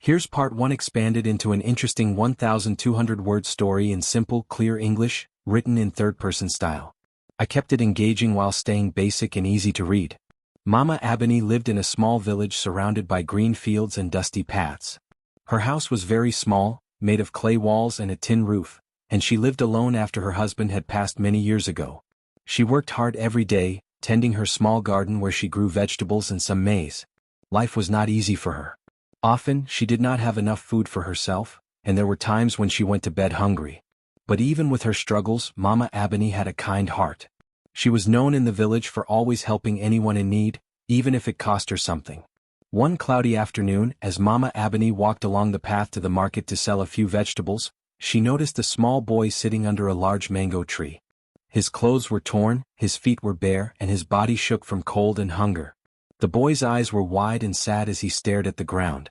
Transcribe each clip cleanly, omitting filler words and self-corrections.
Here's part 1 expanded into an interesting 1,200-word story in simple, clear English, written in third-person style. I kept it engaging while staying basic and easy to read. Mama Abney lived in a small village surrounded by green fields and dusty paths. Her house was very small, made of clay walls and a tin roof, and she lived alone after her husband had passed many years ago. She worked hard every day, tending her small garden where she grew vegetables and some maize. Life was not easy for her. Often, she did not have enough food for herself, and there were times when she went to bed hungry. But even with her struggles, Mama Abney had a kind heart. She was known in the village for always helping anyone in need, even if it cost her something. One cloudy afternoon, as Mama Abney walked along the path to the market to sell a few vegetables, she noticed a small boy sitting under a large mango tree. His clothes were torn, his feet were bare, and his body shook from cold and hunger. The boy's eyes were wide and sad as he stared at the ground.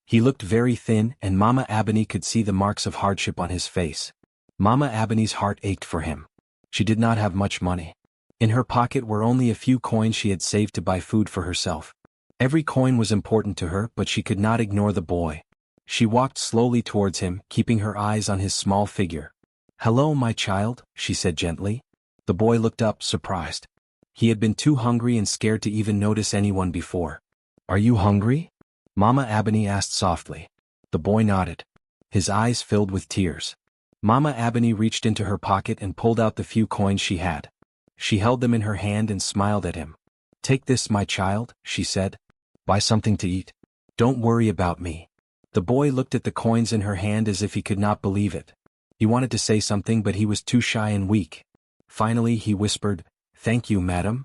He looked very thin, and Mama Abney could see the marks of hardship on his face. Mama Abney's heart ached for him. She did not have much money. In her pocket were only a few coins she had saved to buy food for herself. Every coin was important to her, but she could not ignore the boy. She walked slowly towards him, keeping her eyes on his small figure. "Hello, my child," she said gently. The boy looked up, surprised. He had been too hungry and scared to even notice anyone before. "Are you hungry?" Mama Abney asked softly. The boy nodded. His eyes filled with tears. Mama Abney reached into her pocket and pulled out the few coins she had. She held them in her hand and smiled at him. "Take this, my child," she said. "Buy something to eat. Don't worry about me." The boy looked at the coins in her hand as if he could not believe it. He wanted to say something, but he was too shy and weak. Finally, he whispered, "Thank you, madam."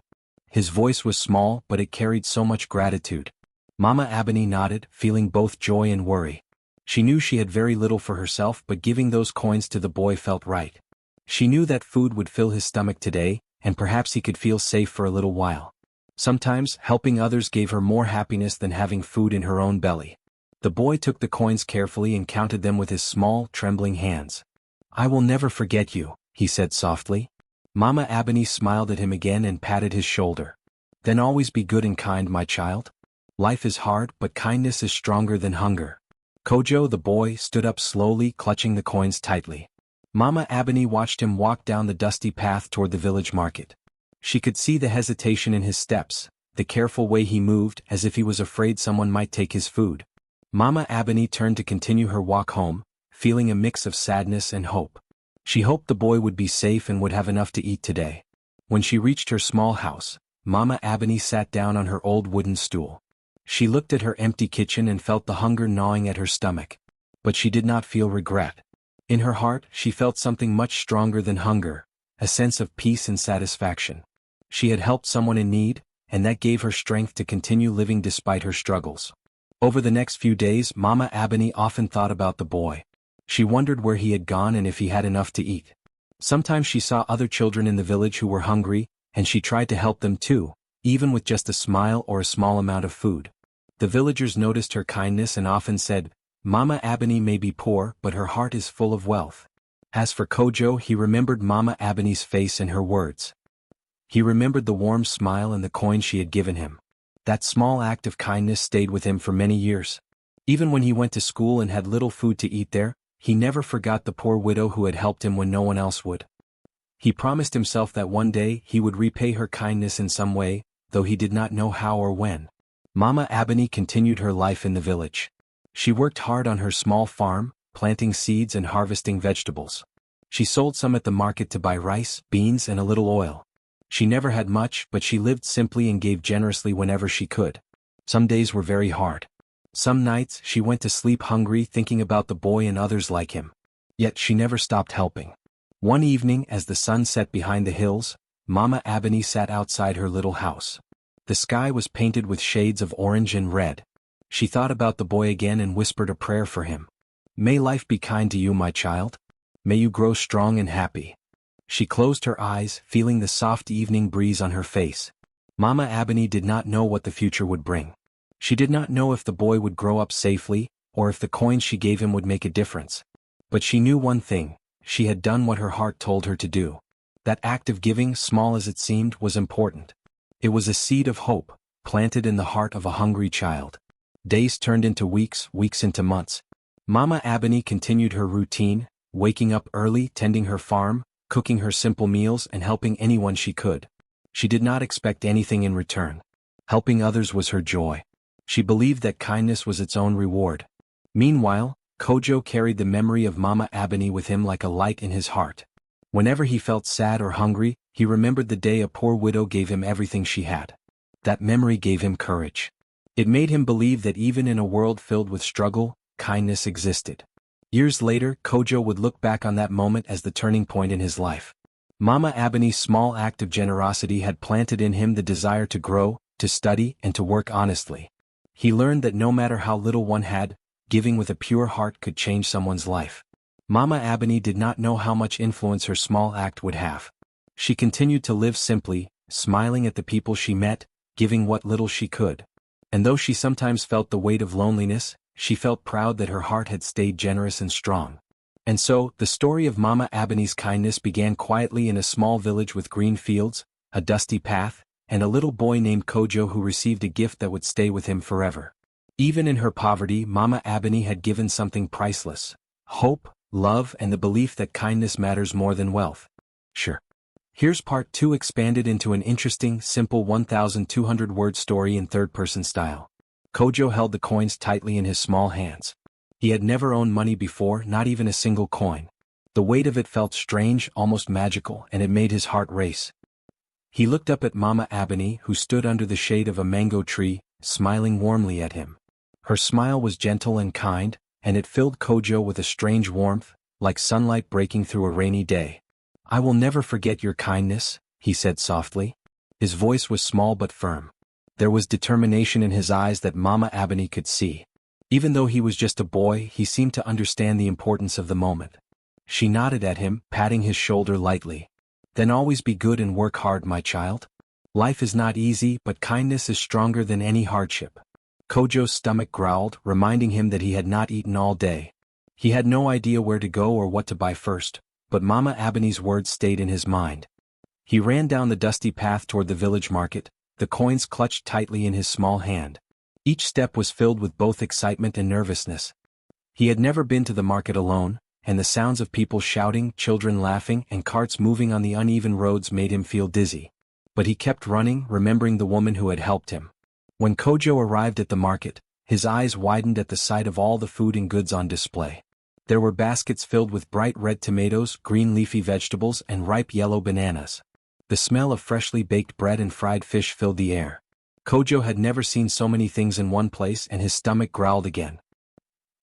His voice was small, but it carried so much gratitude. Mama Abney nodded, feeling both joy and worry. She knew she had very little for herself, but giving those coins to the boy felt right. She knew that food would fill his stomach today, and perhaps he could feel safe for a little while. Sometimes, helping others gave her more happiness than having food in her own belly. The boy took the coins carefully and counted them with his small, trembling hands. "I will never forget you," he said softly. Mama Abney smiled at him again and patted his shoulder. "Then always be good and kind, my child. Life is hard, but kindness is stronger than hunger." Kojo, the boy, stood up slowly, clutching the coins tightly. Mama Abney watched him walk down the dusty path toward the village market. She could see the hesitation in his steps, the careful way he moved, as if he was afraid someone might take his food. Mama Abney turned to continue her walk home, feeling a mix of sadness and hope. She hoped the boy would be safe and would have enough to eat today. When she reached her small house, Mama Abney sat down on her old wooden stool. She looked at her empty kitchen and felt the hunger gnawing at her stomach. But she did not feel regret. In her heart, she felt something much stronger than hunger, a sense of peace and satisfaction. She had helped someone in need, and that gave her strength to continue living despite her struggles. Over the next few days, Mama Abney often thought about the boy. She wondered where he had gone and if he had enough to eat. Sometimes she saw other children in the village who were hungry, and she tried to help them too, even with just a smile or a small amount of food. The villagers noticed her kindness and often said, "Mama Abney may be poor, but her heart is full of wealth." As for Kojo, he remembered Mama Abney's face and her words. He remembered the warm smile and the coin she had given him. That small act of kindness stayed with him for many years. Even when he went to school and had little food to eat there, he never forgot the poor widow who had helped him when no one else would. He promised himself that one day he would repay her kindness in some way, though he did not know how or when. Mama Abney continued her life in the village. She worked hard on her small farm, planting seeds and harvesting vegetables. She sold some at the market to buy rice, beans, and a little oil. She never had much, but she lived simply and gave generously whenever she could. Some days were very hard. Some nights she went to sleep hungry, thinking about the boy and others like him. Yet she never stopped helping. One evening, as the sun set behind the hills, Mama Abney sat outside her little house. The sky was painted with shades of orange and red. She thought about the boy again and whispered a prayer for him. "May life be kind to you, my child. May you grow strong and happy." She closed her eyes, feeling the soft evening breeze on her face. Mama Abney did not know what the future would bring. She did not know if the boy would grow up safely, or if the coins she gave him would make a difference. But she knew one thing: she had done what her heart told her to do. That act of giving, small as it seemed, was important. It was a seed of hope, planted in the heart of a hungry child. Days turned into weeks, weeks into months. Mama Ebony continued her routine, waking up early, tending her farm, cooking her simple meals and helping anyone she could. She did not expect anything in return. Helping others was her joy. She believed that kindness was its own reward. Meanwhile, Kojo carried the memory of Mama Ebony with him like a light in his heart. Whenever he felt sad or hungry, he remembered the day a poor widow gave him everything she had. That memory gave him courage. It made him believe that even in a world filled with struggle, kindness existed. Years later, Kojo would look back on that moment as the turning point in his life. Mama Ebony's small act of generosity had planted in him the desire to grow, to study, and to work honestly. He learned that no matter how little one had, giving with a pure heart could change someone's life. Mama Ebony did not know how much influence her small act would have. She continued to live simply, smiling at the people she met, giving what little she could. And though she sometimes felt the weight of loneliness, she felt proud that her heart had stayed generous and strong. And so, the story of Mama Ebony's kindness began quietly in a small village with green fields, a dusty path, and a little boy named Kojo who received a gift that would stay with him forever. Even in her poverty, Mama Ebony had given something priceless: hope, love, and the belief that kindness matters more than wealth. Sure. Here's part 2 expanded into an interesting, simple 1,200-word story in third-person style. Kojo held the coins tightly in his small hands. He had never owned money before, not even a single coin. The weight of it felt strange, almost magical, and it made his heart race. He looked up at Mama Ebony, who stood under the shade of a mango tree, smiling warmly at him. Her smile was gentle and kind, and it filled Kojo with a strange warmth, like sunlight breaking through a rainy day. "I will never forget your kindness," he said softly. His voice was small but firm. There was determination in his eyes that Mama Ebony could see. Even though he was just a boy, he seemed to understand the importance of the moment. She nodded at him, patting his shoulder lightly. "Then always be good and work hard, my child. Life is not easy, but kindness is stronger than any hardship." Kojo's stomach growled, reminding him that he had not eaten all day. He had no idea where to go or what to buy first, but Mama Ebony's words stayed in his mind. He ran down the dusty path toward the village market, the coins clutched tightly in his small hand. Each step was filled with both excitement and nervousness. He had never been to the market alone, and the sounds of people shouting, children laughing, and carts moving on the uneven roads made him feel dizzy. But he kept running, remembering the woman who had helped him. When Kojo arrived at the market, his eyes widened at the sight of all the food and goods on display. There were baskets filled with bright red tomatoes, green leafy vegetables, and ripe yellow bananas. The smell of freshly baked bread and fried fish filled the air. Kojo had never seen so many things in one place, and his stomach growled again.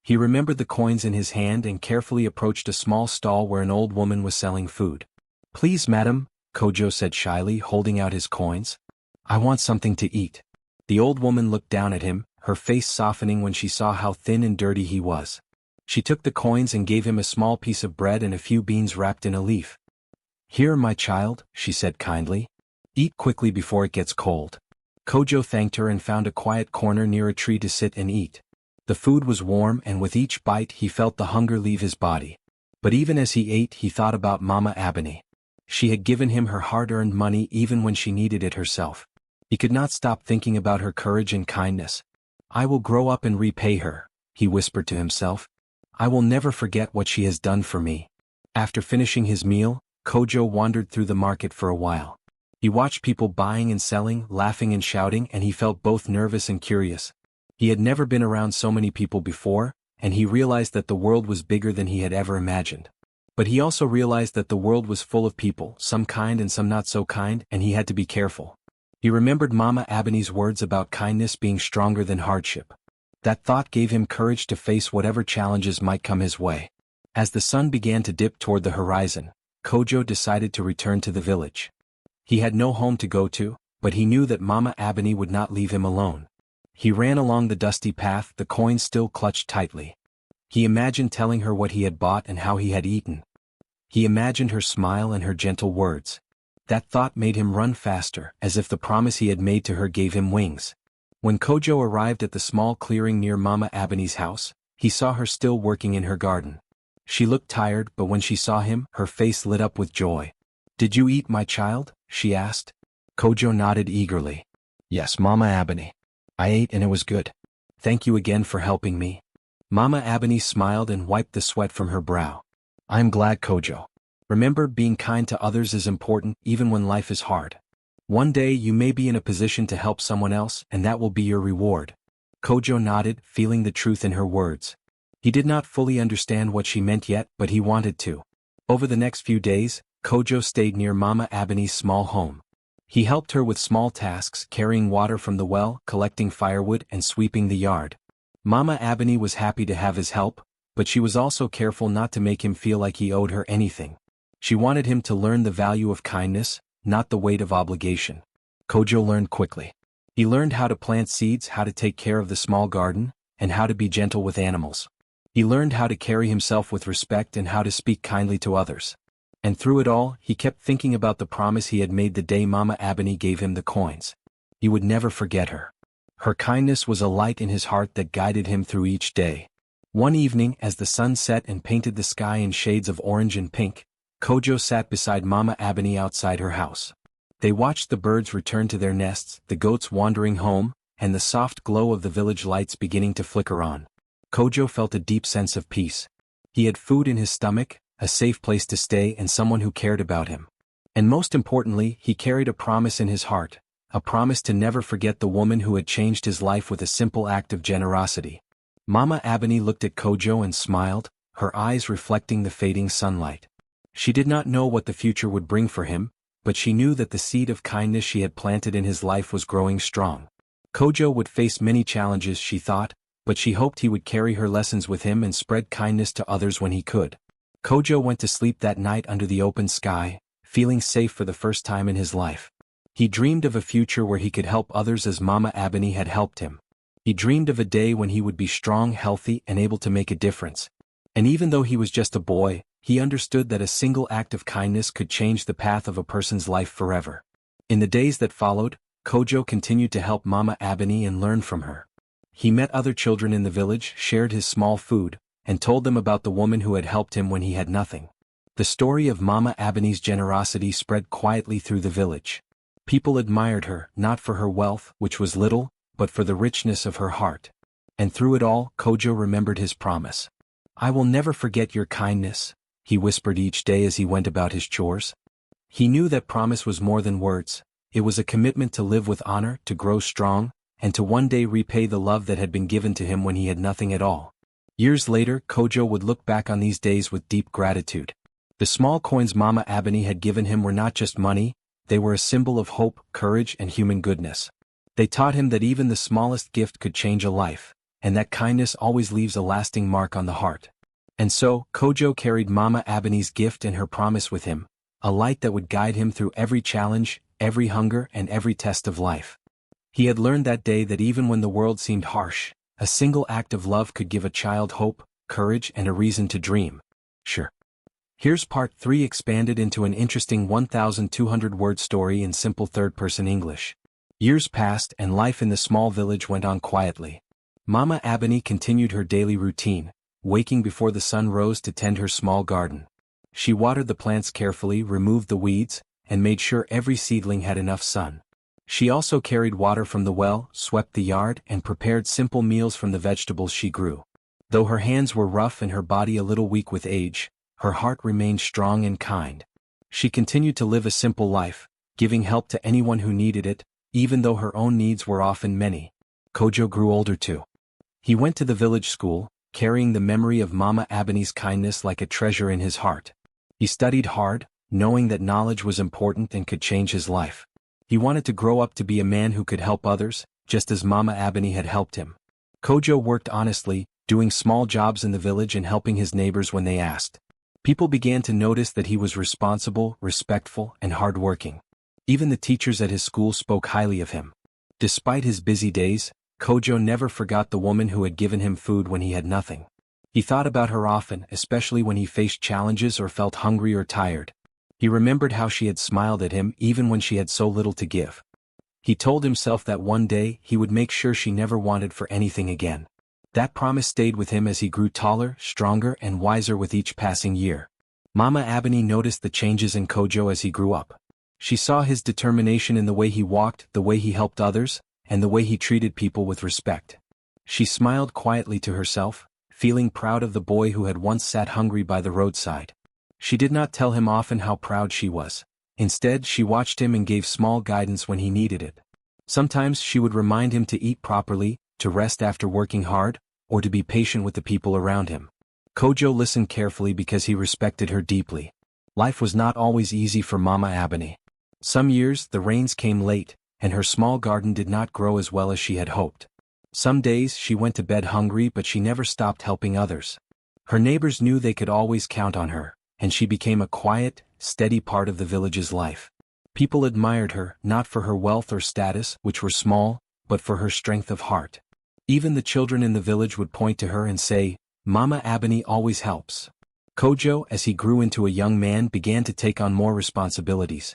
He remembered the coins in his hand and carefully approached a small stall where an old woman was selling food. "Please, madam," Kojo said shyly, holding out his coins. "I want something to eat." The old woman looked down at him, her face softening when she saw how thin and dirty he was. She took the coins and gave him a small piece of bread and a few beans wrapped in a leaf. "Here, my child," she said kindly. "Eat quickly before it gets cold." Kojo thanked her and found a quiet corner near a tree to sit and eat. The food was warm, and with each bite he felt the hunger leave his body. But even as he ate, he thought about Mama Ebony. She had given him her hard-earned money even when she needed it herself. He could not stop thinking about her courage and kindness. "I will grow up and repay her," he whispered to himself. "I will never forget what she has done for me." After finishing his meal, Kojo wandered through the market for a while. He watched people buying and selling, laughing and shouting, and he felt both nervous and curious. He had never been around so many people before, and he realized that the world was bigger than he had ever imagined. But he also realized that the world was full of people, some kind and some not so kind, and he had to be careful. He remembered Mama Ebony's words about kindness being stronger than hardship. That thought gave him courage to face whatever challenges might come his way. As the sun began to dip toward the horizon, Kojo decided to return to the village. He had no home to go to, but he knew that Mama Ebony would not leave him alone. He ran along the dusty path, the coins still clutched tightly. He imagined telling her what he had bought and how he had eaten. He imagined her smile and her gentle words. That thought made him run faster, as if the promise he had made to her gave him wings. When Kojo arrived at the small clearing near Mama Ebony's house, he saw her still working in her garden. She looked tired, but when she saw him, her face lit up with joy. "Did you eat, my child?" she asked. Kojo nodded eagerly. "Yes, Mama Ebony. I ate and it was good." Thank you again for helping me. Mama Ebony smiled and wiped the sweat from her brow. I'm glad, Kojo. Remember, being kind to others is important even when life is hard. One day you may be in a position to help someone else, and that will be your reward. Kojo nodded, feeling the truth in her words. He did not fully understand what she meant yet, but he wanted to. Over the next few days, Kojo stayed near Mama Ebony's small home. He helped her with small tasks, carrying water from the well, collecting firewood, and sweeping the yard. Mama Ebony was happy to have his help, but she was also careful not to make him feel like he owed her anything. She wanted him to learn the value of kindness, not the weight of obligation. Kojo learned quickly. He learned how to plant seeds, how to take care of the small garden, and how to be gentle with animals. He learned how to carry himself with respect and how to speak kindly to others. And through it all, he kept thinking about the promise he had made the day Mama Ebony gave him the coins. He would never forget her. Her kindness was a light in his heart that guided him through each day. One evening, as the sun set and painted the sky in shades of orange and pink, Kojo sat beside Mama Ebony outside her house. They watched the birds return to their nests, the goats wandering home, and the soft glow of the village lights beginning to flicker on. Kojo felt a deep sense of peace. He had food in his stomach, a safe place to stay, and someone who cared about him. And most importantly, he carried a promise in his heart, a promise to never forget the woman who had changed his life with a simple act of generosity. Mama Ebony looked at Kojo and smiled, her eyes reflecting the fading sunlight. She did not know what the future would bring for him, but she knew that the seed of kindness she had planted in his life was growing strong. Kojo would face many challenges, she thought, but she hoped he would carry her lessons with him and spread kindness to others when he could. Kojo went to sleep that night under the open sky, feeling safe for the first time in his life. He dreamed of a future where he could help others as Mama Ebony had helped him. He dreamed of a day when he would be strong, healthy, and able to make a difference. And even though he was just a boy, he understood that a single act of kindness could change the path of a person's life forever. In the days that followed, Kojo continued to help Mama Ebony and learn from her. He met other children in the village, shared his small food, and told them about the woman who had helped him when he had nothing. The story of Mama Ebony's generosity spread quietly through the village. People admired her, not for her wealth, which was little, but for the richness of her heart. And through it all, Kojo remembered his promise. I will never forget your kindness, he whispered each day as he went about his chores. He knew that promise was more than words. It was a commitment to live with honor, to grow strong, and to one day repay the love that had been given to him when he had nothing at all. Years later, Kojo would look back on these days with deep gratitude. The small coins Mama Ebony had given him were not just money, they were a symbol of hope, courage, and human goodness. They taught him that even the smallest gift could change a life, and that kindness always leaves a lasting mark on the heart. And so, Kojo carried Mama Ebony's gift and her promise with him, a light that would guide him through every challenge, every hunger, and every test of life. He had learned that day that even when the world seemed harsh, a single act of love could give a child hope, courage, and a reason to dream. Sure. Here's part 3 expanded into an interesting 1,200-word story in simple third-person English. Years passed and life in the small village went on quietly. Mama Ebony continued her daily routine, waking before the sun rose to tend her small garden. She watered the plants carefully, removed the weeds, and made sure every seedling had enough sun. She also carried water from the well, swept the yard, and prepared simple meals from the vegetables she grew. Though her hands were rough and her body a little weak with age, her heart remained strong and kind. She continued to live a simple life, giving help to anyone who needed it, even though her own needs were often many. Kojo grew older too. He went to the village school, carrying the memory of Mama Ebony's kindness like a treasure in his heart. He studied hard, knowing that knowledge was important and could change his life. He wanted to grow up to be a man who could help others, just as Mama Ebony had helped him. Kojo worked honestly, doing small jobs in the village and helping his neighbors when they asked. People began to notice that he was responsible, respectful, and hardworking. Even the teachers at his school spoke highly of him. Despite his busy days, Kojo never forgot the woman who had given him food when he had nothing. He thought about her often, especially when he faced challenges or felt hungry or tired. He remembered how she had smiled at him even when she had so little to give. He told himself that one day he would make sure she never wanted for anything again. That promise stayed with him as he grew taller, stronger, and wiser with each passing year. Mama Ebony noticed the changes in Kojo as he grew up. She saw his determination in the way he walked, the way he helped others, and the way he treated people with respect. She smiled quietly to herself, feeling proud of the boy who had once sat hungry by the roadside. She did not tell him often how proud she was. Instead, she watched him and gave small guidance when he needed it. Sometimes she would remind him to eat properly, to rest after working hard, or to be patient with the people around him. Kojo listened carefully because he respected her deeply. Life was not always easy for Mama Ebony. Some years, the rains came late, and her small garden did not grow as well as she had hoped. Some days she went to bed hungry, but she never stopped helping others. Her neighbors knew they could always count on her, and she became a quiet, steady part of the village's life. People admired her, not for her wealth or status, which were small, but for her strength of heart. Even the children in the village would point to her and say, "Mama Ebony always helps." Kojo, as he grew into a young man, began to take on more responsibilities.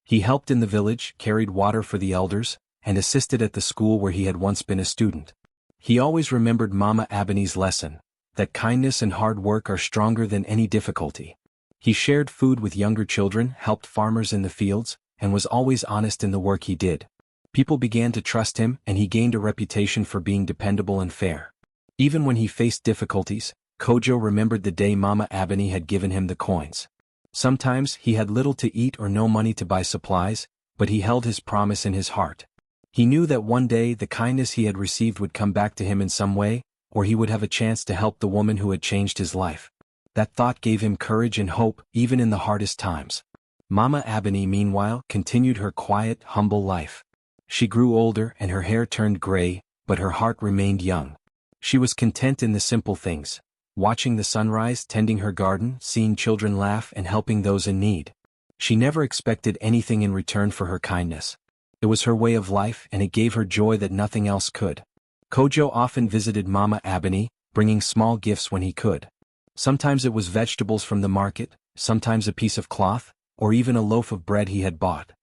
He helped in the village, carried water for the elders, and assisted at the school where he had once been a student. He always remembered Mama Ebony's lesson, that kindness and hard work are stronger than any difficulty. He shared food with younger children, helped farmers in the fields, and was always honest in the work he did. People began to trust him, and he gained a reputation for being dependable and fair. Even when he faced difficulties, Kojo remembered the day Mama Ebony had given him the coins. Sometimes he had little to eat or no money to buy supplies, but he held his promise in his heart. He knew that one day the kindness he had received would come back to him in some way, or he would have a chance to help the woman who had changed his life. That thought gave him courage and hope, even in the hardest times. Mama Ebony, meanwhile, continued her quiet, humble life. She grew older and her hair turned gray, but her heart remained young. She was content in the simple things, watching the sunrise, tending her garden, seeing children laugh, and helping those in need. She never expected anything in return for her kindness. It was her way of life, and it gave her joy that nothing else could. Kojo often visited Mama Ebony, bringing small gifts when he could. Sometimes it was vegetables from the market, sometimes a piece of cloth, or even a loaf of bread he had bought.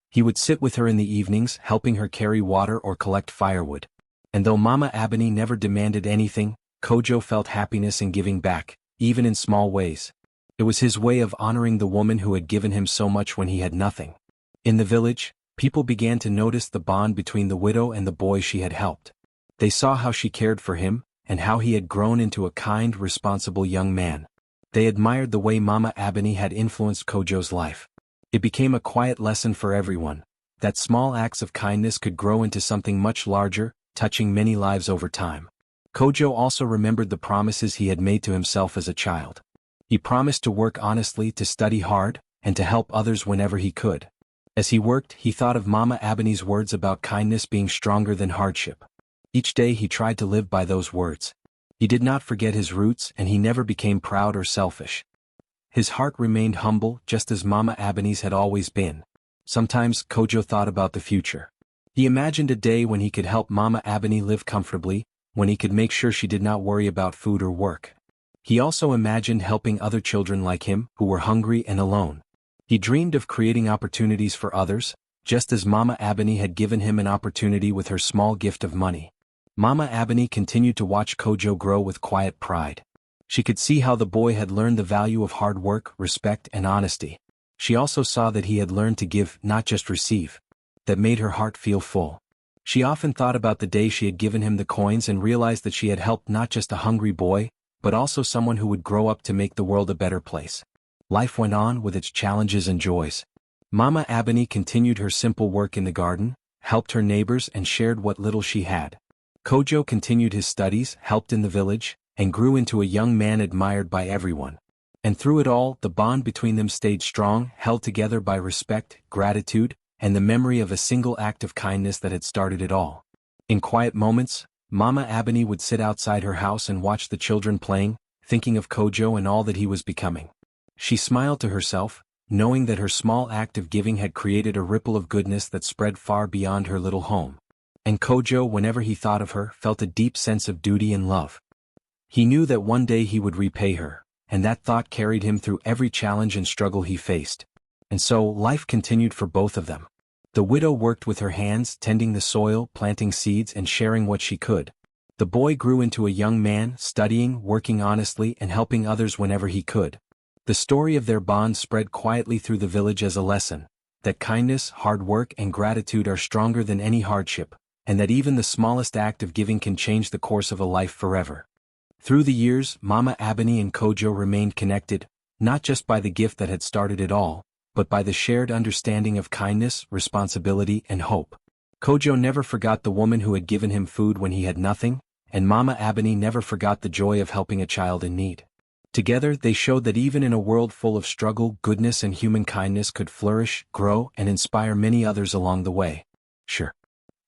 He would sit with her in the evenings, helping her carry water or collect firewood. And though Mama Ebony never demanded anything, Kojo felt happiness in giving back, even in small ways. It was his way of honoring the woman who had given him so much when he had nothing. In the village, people began to notice the bond between the widow and the boy she had helped. They saw how she cared for him, and how he had grown into a kind, responsible young man. They admired the way Mama Ebony had influenced Kojo's life. It became a quiet lesson for everyone, that small acts of kindness could grow into something much larger, touching many lives over time. Kojo also remembered the promises he had made to himself as a child. He promised to work honestly, to study hard, and to help others whenever he could. As he worked, he thought of Mama Ebony's words about kindness being stronger than hardship. Each day he tried to live by those words. He did not forget his roots, and he never became proud or selfish. His heart remained humble, just as Mama Ebony's had always been. Sometimes Kojo thought about the future. He imagined a day when he could help Mama Ebony live comfortably, when he could make sure she did not worry about food or work. He also imagined helping other children like him, who were hungry and alone. He dreamed of creating opportunities for others, just as Mama Ebony had given him an opportunity with her small gift of money. Mama Ebony continued to watch Kojo grow with quiet pride. She could see how the boy had learned the value of hard work, respect, and honesty. She also saw that he had learned to give, not just receive. That made her heart feel full. She often thought about the day she had given him the coins and realized that she had helped not just a hungry boy, but also someone who would grow up to make the world a better place. Life went on with its challenges and joys. Mama Ebony continued her simple work in the garden, helped her neighbors, and shared what little she had. Kojo continued his studies, helped in the village, and grew into a young man admired by everyone. And through it all, the bond between them stayed strong, held together by respect, gratitude, and the memory of a single act of kindness that had started it all. In quiet moments, Mama Ebony would sit outside her house and watch the children playing, thinking of Kojo and all that he was becoming. She smiled to herself, knowing that her small act of giving had created a ripple of goodness that spread far beyond her little home. And Kojo, whenever he thought of her, felt a deep sense of duty and love. He knew that one day he would repay her, and that thought carried him through every challenge and struggle he faced. And so, life continued for both of them. The widow worked with her hands, tending the soil, planting seeds, and sharing what she could. The boy grew into a young man, studying, working honestly, and helping others whenever he could. The story of their bond spread quietly through the village as a lesson, that kindness, hard work, and gratitude are stronger than any hardship, and that even the smallest act of giving can change the course of a life forever. Through the years, Mama Ebony and Kojo remained connected, not just by the gift that had started it all, but by the shared understanding of kindness, responsibility, and hope. Kojo never forgot the woman who had given him food when he had nothing, and Mama Ebony never forgot the joy of helping a child in need. Together, they showed that even in a world full of struggle, goodness and human kindness could flourish, grow, and inspire many others along the way. Sure.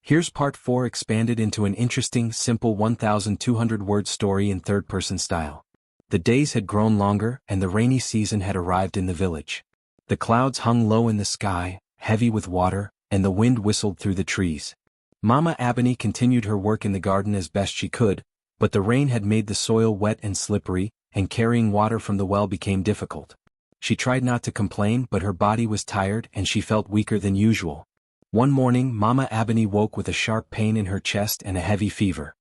Here's part 4 expanded into an interesting, simple 1,200-word story in third-person style. The days had grown longer, and the rainy season had arrived in the village. The clouds hung low in the sky, heavy with water, and the wind whistled through the trees. Mama Ebony continued her work in the garden as best she could, but the rain had made the soil wet and slippery, and carrying water from the well became difficult. She tried not to complain, but her body was tired and she felt weaker than usual. One morning, Mama Ebony woke with a sharp pain in her chest and a heavy fever.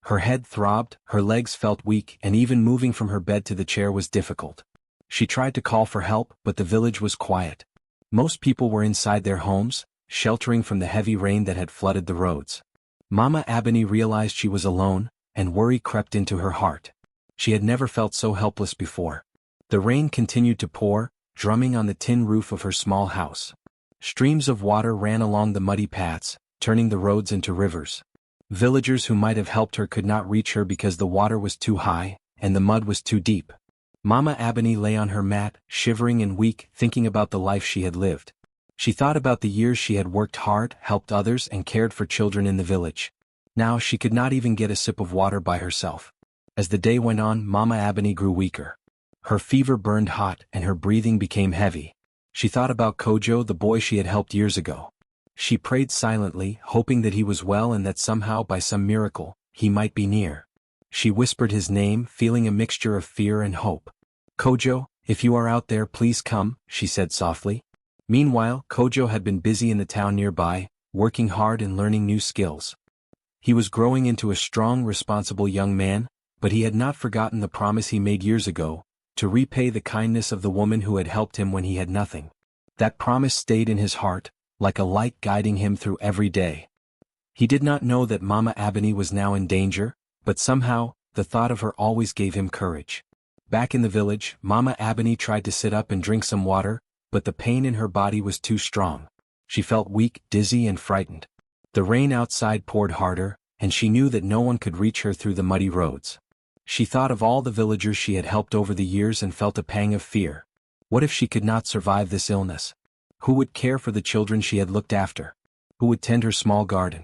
Her head throbbed, her legs felt weak, and even moving from her bed to the chair was difficult. She tried to call for help, but the village was quiet. Most people were inside their homes, sheltering from the heavy rain that had flooded the roads. Mama Ebony realized she was alone, and worry crept into her heart. She had never felt so helpless before. The rain continued to pour, drumming on the tin roof of her small house. Streams of water ran along the muddy paths, turning the roads into rivers. Villagers who might have helped her could not reach her because the water was too high, and the mud was too deep. Mama Ebony lay on her mat, shivering and weak, thinking about the life she had lived. She thought about the years she had worked hard, helped others, and cared for children in the village. Now she could not even get a sip of water by herself. As the day went on, Mama Ebony grew weaker. Her fever burned hot, and her breathing became heavy. She thought about Kojo, the boy she had helped years ago. She prayed silently, hoping that he was well and that somehow, by some miracle, he might be near. She whispered his name, feeling a mixture of fear and hope. "Kojo, if you are out there, please come," she said softly. Meanwhile, Kojo had been busy in the town nearby, working hard and learning new skills. He was growing into a strong, responsible young man, but he had not forgotten the promise he made years ago, to repay the kindness of the woman who had helped him when he had nothing. That promise stayed in his heart, like a light guiding him through every day. He did not know that Mama Ebony was now in danger, but somehow, the thought of her always gave him courage. Back in the village, Mama Ebony tried to sit up and drink some water, but the pain in her body was too strong. She felt weak, dizzy, and frightened. The rain outside poured harder, and she knew that no one could reach her through the muddy roads. She thought of all the villagers she had helped over the years and felt a pang of fear. What if she could not survive this illness? Who would care for the children she had looked after? Who would tend her small garden?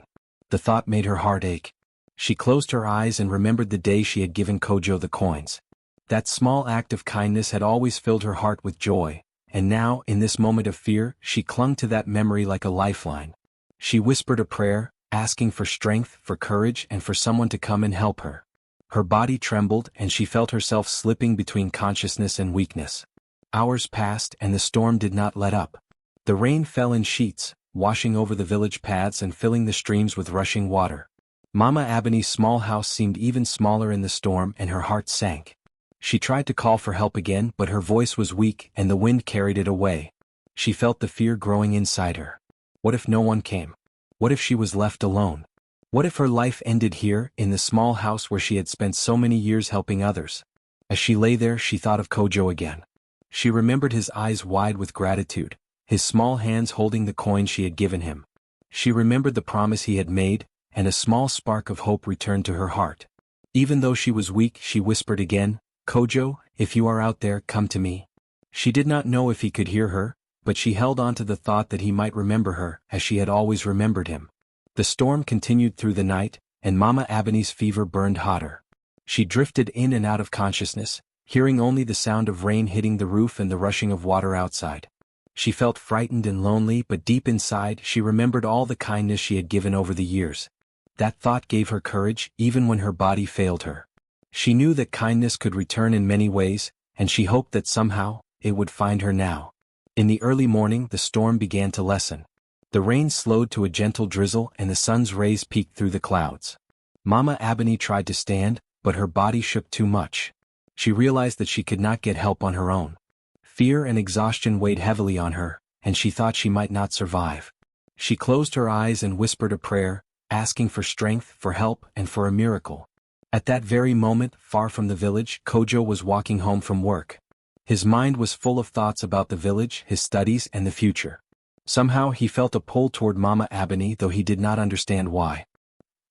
The thought made her heart ache. She closed her eyes and remembered the day she had given Kojo the coins. That small act of kindness had always filled her heart with joy, and now, in this moment of fear, she clung to that memory like a lifeline. She whispered a prayer, asking for strength, for courage, and for someone to come and help her. Her body trembled, and she felt herself slipping between consciousness and weakness. Hours passed, and the storm did not let up. The rain fell in sheets, washing over the village paths and filling the streams with rushing water. Mama Ebony's small house seemed even smaller in the storm, and her heart sank. She tried to call for help again, but her voice was weak, and the wind carried it away. She felt the fear growing inside her. What if no one came? What if she was left alone? What if her life ended here, in the small house where she had spent so many years helping others? As she lay there, she thought of Kojo again. She remembered his eyes wide with gratitude, his small hands holding the coin she had given him. She remembered the promise he had made, and a small spark of hope returned to her heart. Even though she was weak, she whispered again, "Kojo, if you are out there, come to me." She did not know if he could hear her, but she held on to the thought that he might remember her, as she had always remembered him. The storm continued through the night, and Mama Ebony's fever burned hotter. She drifted in and out of consciousness, hearing only the sound of rain hitting the roof and the rushing of water outside. She felt frightened and lonely, but deep inside she remembered all the kindness she had given over the years. That thought gave her courage, even when her body failed her. She knew that kindness could return in many ways, and she hoped that somehow, it would find her now. In the early morning, the storm began to lessen. The rain slowed to a gentle drizzle and the sun's rays peeked through the clouds. Mama Ebony tried to stand, but her body shook too much. She realized that she could not get help on her own. Fear and exhaustion weighed heavily on her, and she thought she might not survive. She closed her eyes and whispered a prayer, asking for strength, for help, and for a miracle. At that very moment, far from the village, Kojo was walking home from work. His mind was full of thoughts about the village, his studies, and the future. Somehow he felt a pull toward Mama Ebony, though he did not understand why.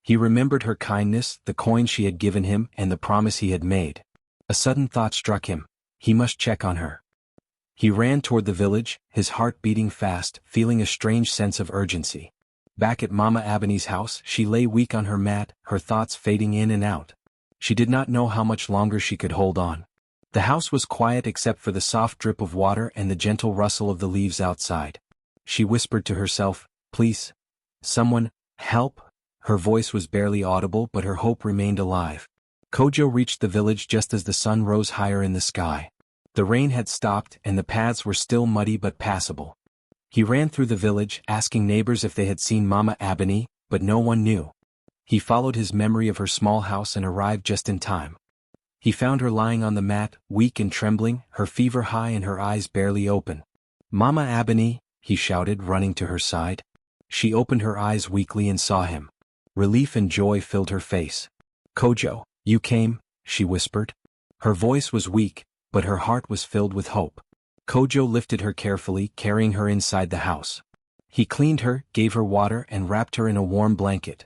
He remembered her kindness, the coin she had given him, and the promise he had made. A sudden thought struck him. He must check on her. He ran toward the village, his heart beating fast, feeling a strange sense of urgency. Back at Mama Ebony's house, she lay weak on her mat, her thoughts fading in and out. She did not know how much longer she could hold on. The house was quiet except for the soft drip of water and the gentle rustle of the leaves outside. She whispered to herself, "Please, someone, help." Her voice was barely audible, but her hope remained alive. Kojo reached the village just as the sun rose higher in the sky. The rain had stopped and the paths were still muddy but passable. He ran through the village, asking neighbors if they had seen Mama Ebony, but no one knew. He followed his memory of her small house and arrived just in time. He found her lying on the mat, weak and trembling, her fever high and her eyes barely open. "Mama Ebony," he shouted, running to her side. She opened her eyes weakly and saw him. Relief and joy filled her face. "Kojo, you came," she whispered. Her voice was weak, but her heart was filled with hope. Kojo lifted her carefully, carrying her inside the house. He cleaned her, gave her water, and wrapped her in a warm blanket.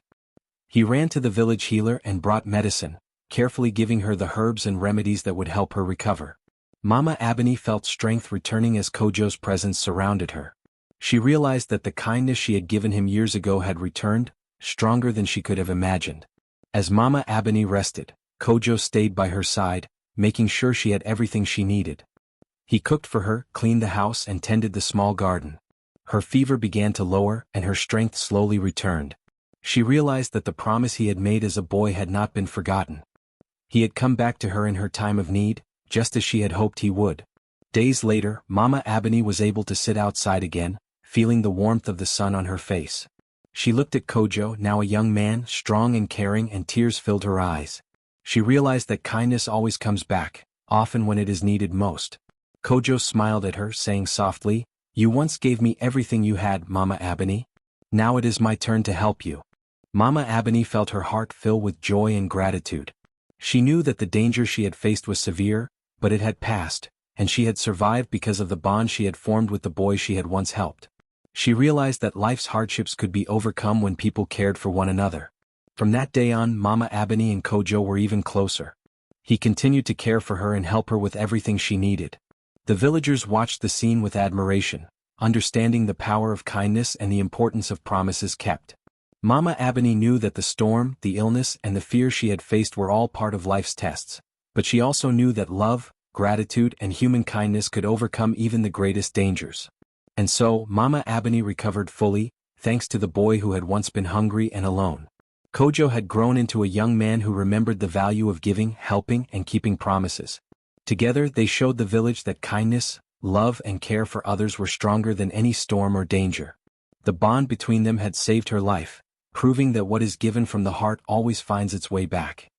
He ran to the village healer and brought medicine, carefully giving her the herbs and remedies that would help her recover. Mama Ebony felt strength returning as Kojo's presence surrounded her. She realized that the kindness she had given him years ago had returned, stronger than she could have imagined. As Mama Ebony rested, Kojo stayed by her side, making sure she had everything she needed. He cooked for her, cleaned the house, and tended the small garden. Her fever began to lower, and her strength slowly returned. She realized that the promise he had made as a boy had not been forgotten. He had come back to her in her time of need, just as she had hoped he would. Days later, Mama Ebony was able to sit outside again, feeling the warmth of the sun on her face. She looked at Kojo, now a young man, strong and caring, and tears filled her eyes. She realized that kindness always comes back, often when it is needed most. Kojo smiled at her, saying softly, "You once gave me everything you had, Mama Ebony. Now it is my turn to help you." Mama Ebony felt her heart fill with joy and gratitude. She knew that the danger she had faced was severe, but it had passed, and she had survived because of the bond she had formed with the boy she had once helped. She realized that life's hardships could be overcome when people cared for one another. From that day on, Mama Ebony and Kojo were even closer. He continued to care for her and help her with everything she needed. The villagers watched the scene with admiration, understanding the power of kindness and the importance of promises kept. Mama Ebony knew that the storm, the illness, and the fear she had faced were all part of life's tests, but she also knew that love, gratitude, and human kindness could overcome even the greatest dangers. And so, Mama Ebony recovered fully, thanks to the boy who had once been hungry and alone. Kojo had grown into a young man who remembered the value of giving, helping, and keeping promises. Together they showed the village that kindness, love, and care for others were stronger than any storm or danger. The bond between them had saved her life, proving that what is given from the heart always finds its way back.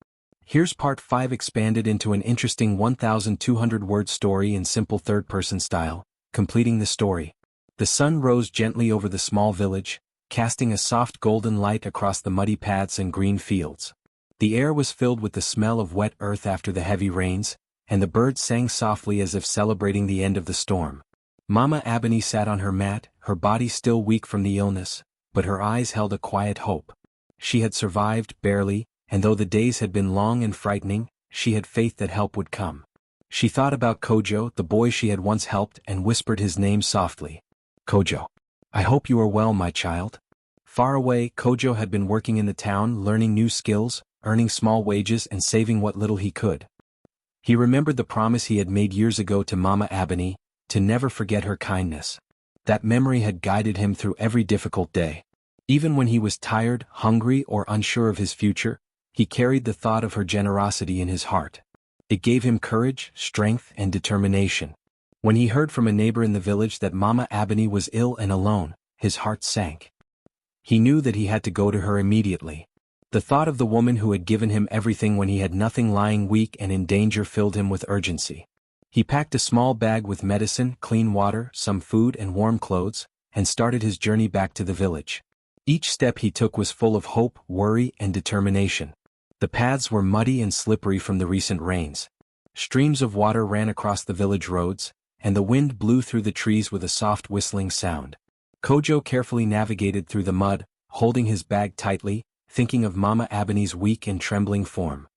Here's part 5 expanded into an interesting 1,200-word story in simple third-person style, completing the story. The sun rose gently over the small village, casting a soft golden light across the muddy paths and green fields. The air was filled with the smell of wet earth after the heavy rains, and the birds sang softly as if celebrating the end of the storm. Mama Ebony sat on her mat, her body still weak from the illness, but her eyes held a quiet hope. She had survived, barely, and though the days had been long and frightening, she had faith that help would come. She thought about Kojo, the boy she had once helped, and whispered his name softly. "Kojo. I hope you are well, my child." Far away, Kojo had been working in the town, learning new skills, earning small wages, and saving what little he could. He remembered the promise he had made years ago to Mama Ebony, to never forget her kindness. That memory had guided him through every difficult day. Even when he was tired, hungry, or unsure of his future, he carried the thought of her generosity in his heart. It gave him courage, strength, and determination. When he heard from a neighbor in the village that Mama Ebony was ill and alone, his heart sank. He knew that he had to go to her immediately. The thought of the woman who had given him everything when he had nothing, lying weak and in danger, filled him with urgency. He packed a small bag with medicine, clean water, some food, and warm clothes, and started his journey back to the village. Each step he took was full of hope, worry, and determination. The paths were muddy and slippery from the recent rains. Streams of water ran across the village roads, and the wind blew through the trees with a soft whistling sound. Kojo carefully navigated through the mud, holding his bag tightly, thinking of Mama Ebony's weak and trembling form.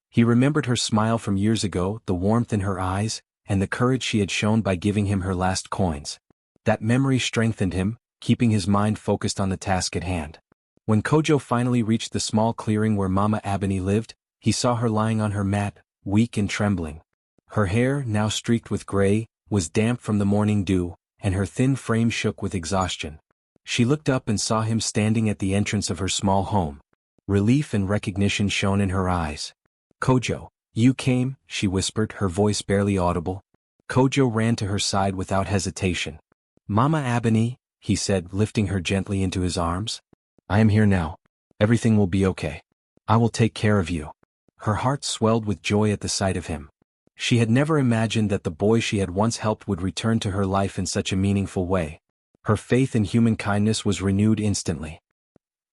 He remembered her smile from years ago, the warmth in her eyes, and the courage she had shown by giving him her last coins. That memory strengthened him, keeping his mind focused on the task at hand. When Kojo finally reached the small clearing where Mama Ebony lived, he saw her lying on her mat, weak and trembling. Her hair, now streaked with gray, was damp from the morning dew, and her thin frame shook with exhaustion. She looked up and saw him standing at the entrance of her small home. Relief and recognition shone in her eyes. "Kojo, you came," she whispered, her voice barely audible. Kojo ran to her side without hesitation. "Mama Ebony," he said, lifting her gently into his arms. "I am here now. Everything will be okay. I will take care of you." Her heart swelled with joy at the sight of him. She had never imagined that the boy she had once helped would return to her life in such a meaningful way. Her faith in human kindness was renewed instantly.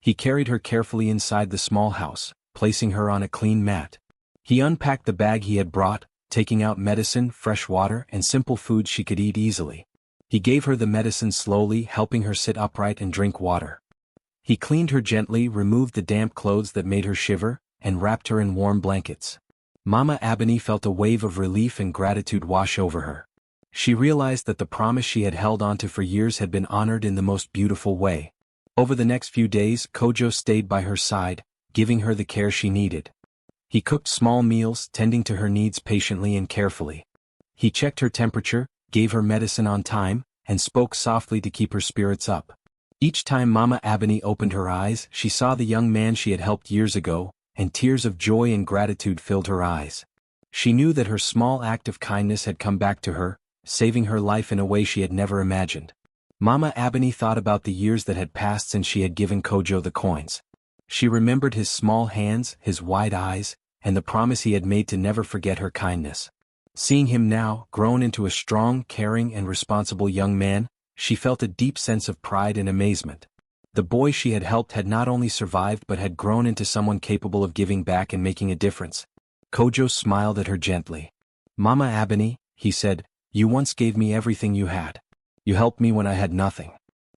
He carried her carefully inside the small house, placing her on a clean mat. He unpacked the bag he had brought, taking out medicine, fresh water, and simple food she could eat easily. He gave her the medicine slowly, helping her sit upright and drink water. He cleaned her gently, removed the damp clothes that made her shiver, and wrapped her in warm blankets. Mama Ebony felt a wave of relief and gratitude wash over her. She realized that the promise she had held onto for years had been honored in the most beautiful way. Over the next few days, Kojo stayed by her side, giving her the care she needed. He cooked small meals, tending to her needs patiently and carefully. He checked her temperature, gave her medicine on time, and spoke softly to keep her spirits up. Each time Mama Ebony opened her eyes, she saw the young man she had helped years ago, and tears of joy and gratitude filled her eyes. She knew that her small act of kindness had come back to her, saving her life in a way she had never imagined. Mama Ebony thought about the years that had passed since she had given Kojo the coins. She remembered his small hands, his wide eyes, and the promise he had made to never forget her kindness. Seeing him now, grown into a strong, caring, and responsible young man, she felt a deep sense of pride and amazement. The boy she had helped had not only survived but had grown into someone capable of giving back and making a difference. Kojo smiled at her gently. "Mama Ebony," he said, "you once gave me everything you had. You helped me when I had nothing.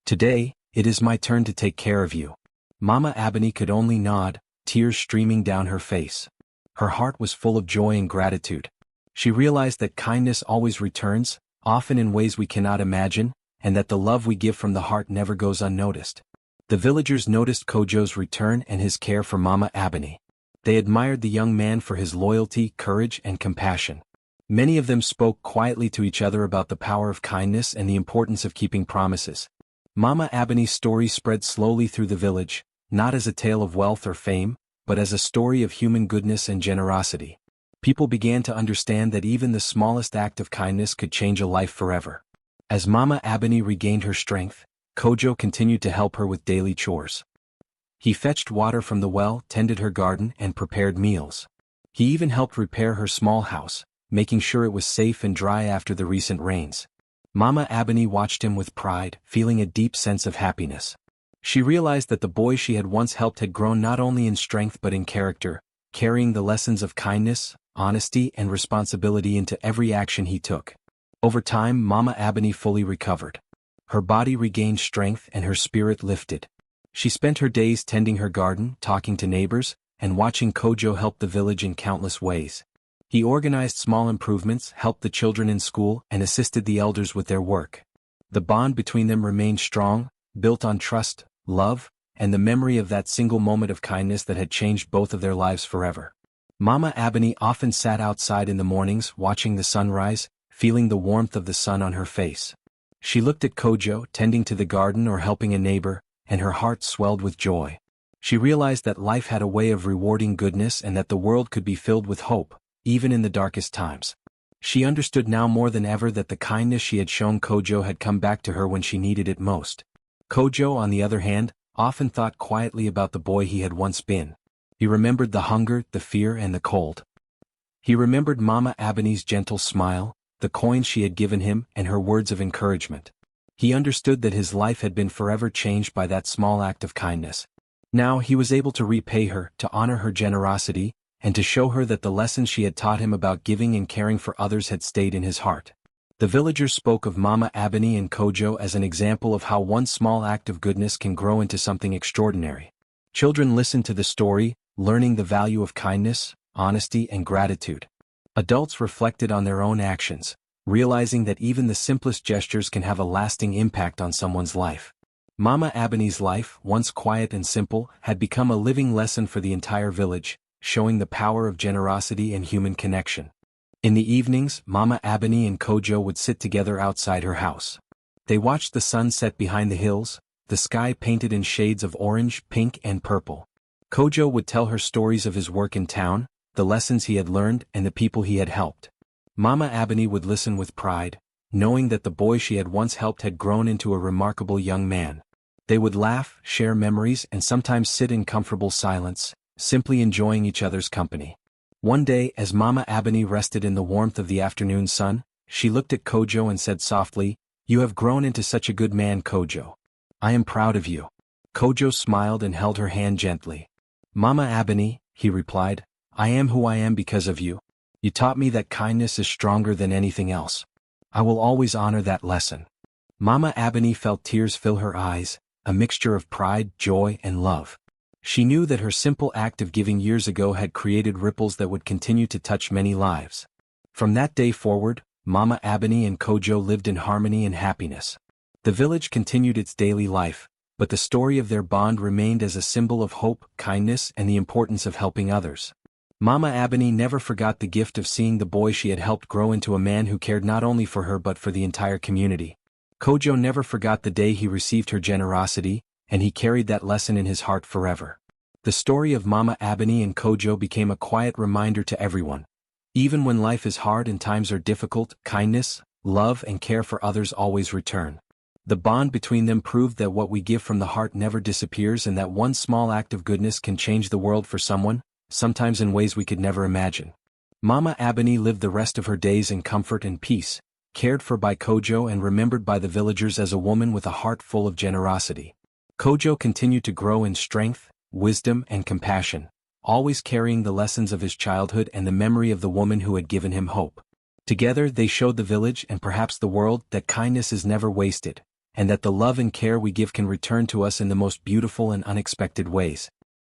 Today, it is my turn to take care of you." Mama Ebony could only nod, tears streaming down her face. Her heart was full of joy and gratitude. She realized that kindness always returns, often in ways we cannot imagine, and that the love we give from the heart never goes unnoticed. The villagers noticed Kojo's return and his care for Mama Ebony. They admired the young man for his loyalty, courage, and compassion. Many of them spoke quietly to each other about the power of kindness and the importance of keeping promises. Mama Ebony's story spread slowly through the village, not as a tale of wealth or fame, but as a story of human goodness and generosity. People began to understand that even the smallest act of kindness could change a life forever. As Mama Ebony regained her strength, Kojo continued to help her with daily chores. He fetched water from the well, tended her garden, and prepared meals. He even helped repair her small house, making sure it was safe and dry after the recent rains. Mama Ebony watched him with pride, feeling a deep sense of happiness. She realized that the boy she had once helped had grown not only in strength but in character, carrying the lessons of kindness, honesty, and responsibility into every action he took. Over time, Mama Ebony fully recovered. Her body regained strength and her spirit lifted. She spent her days tending her garden, talking to neighbors, and watching Kojo help the village in countless ways. He organized small improvements, helped the children in school, and assisted the elders with their work. The bond between them remained strong, built on trust, love, and the memory of that single moment of kindness that had changed both of their lives forever. Mama Ebony often sat outside in the mornings watching the sunrise, feeling the warmth of the sun on her face. She looked at Kojo, tending to the garden or helping a neighbor, and her heart swelled with joy. She realized that life had a way of rewarding goodness and that the world could be filled with hope, even in the darkest times. She understood now more than ever that the kindness she had shown Kojo had come back to her when she needed it most. Kojo, on the other hand, often thought quietly about the boy he had once been. He remembered the hunger, the fear, and the cold. He remembered Mama Ebony's gentle smile, the coins she had given him, and her words of encouragement. He understood that his life had been forever changed by that small act of kindness. Now he was able to repay her, to honor her generosity, and to show her that the lessons she had taught him about giving and caring for others had stayed in his heart. The villagers spoke of Mama Abeni and Kojo as an example of how one small act of goodness can grow into something extraordinary. Children listened to the story, learning the value of kindness, honesty, and gratitude. Adults reflected on their own actions, realizing that even the simplest gestures can have a lasting impact on someone's life. Mama Abeni's life, once quiet and simple, had become a living lesson for the entire village, showing the power of generosity and human connection. In the evenings, Mama Abeni and Kojo would sit together outside her house. They watched the sun set behind the hills, the sky painted in shades of orange, pink, and purple. Kojo would tell her stories of his work in town, the lessons he had learned, and the people he had helped. Mama Abeni would listen with pride, knowing that the boy she had once helped had grown into a remarkable young man. They would laugh, share memories, and sometimes sit in comfortable silence, simply enjoying each other's company. One day, as Mama Abeni rested in the warmth of the afternoon sun, she looked at Kojo and said softly, "You have grown into such a good man, Kojo. I am proud of you." Kojo smiled and held her hand gently. "Mama Abeni," he replied, "I am who I am because of you. You taught me that kindness is stronger than anything else. I will always honor that lesson." Mama Abeni felt tears fill her eyes, a mixture of pride, joy, and love. She knew that her simple act of giving years ago had created ripples that would continue to touch many lives. From that day forward, Mama Abeni and Kojo lived in harmony and happiness. The village continued its daily life, but the story of their bond remained as a symbol of hope, kindness, and the importance of helping others. Mama Abeni never forgot the gift of seeing the boy she had helped grow into a man who cared not only for her but for the entire community. Kojo never forgot the day he received her generosity, and he carried that lesson in his heart forever. The story of Mama Abeni and Kojo became a quiet reminder to everyone. Even when life is hard and times are difficult, kindness, love, and care for others always return. The bond between them proved that what we give from the heart never disappears and that one small act of goodness can change the world for someone, sometimes in ways we could never imagine. Mama Abeni lived the rest of her days in comfort and peace, cared for by Kojo and remembered by the villagers as a woman with a heart full of generosity. Kojo continued to grow in strength, wisdom, and compassion, always carrying the lessons of his childhood and the memory of the woman who had given him hope. Together they showed the village and perhaps the world that kindness is never wasted, and that the love and care we give can return to us in the most beautiful and unexpected ways.